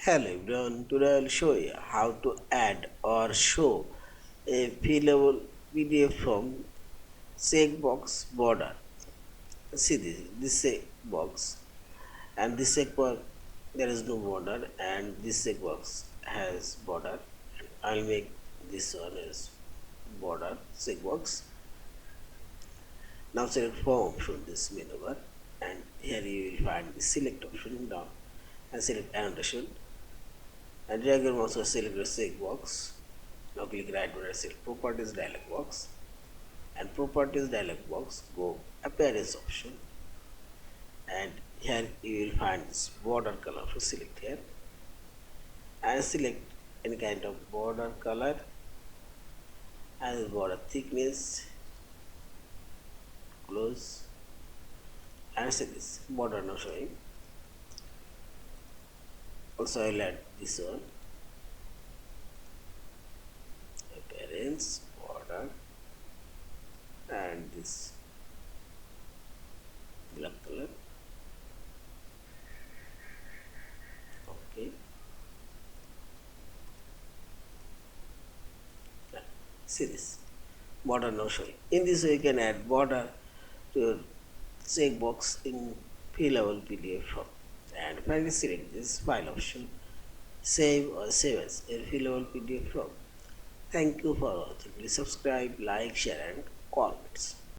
Hello everyone, today I'll show you how to add or show a fillable PDF from checkbox border. See this checkbox and this checkbox there is no border and this checkbox has border. I'll make this one as border checkbox. Now select form from this menu bar and here you will find the select option down and select annotation and drag your mouse to select the checkbox. Now click right button and select properties dialog box and properties dialog box go appearance option and here you will find this border color. So select here and select any kind of border color and border thickness, close and see this border now showing. Also I will add this one appearance border and this black color. Okay, see this border now showing. In this way you can add border to your checkbox in fillable PDF form. And finally select this file option, save or save as a fillable PDF form. Thank you for watching. Please subscribe, like, share and comments.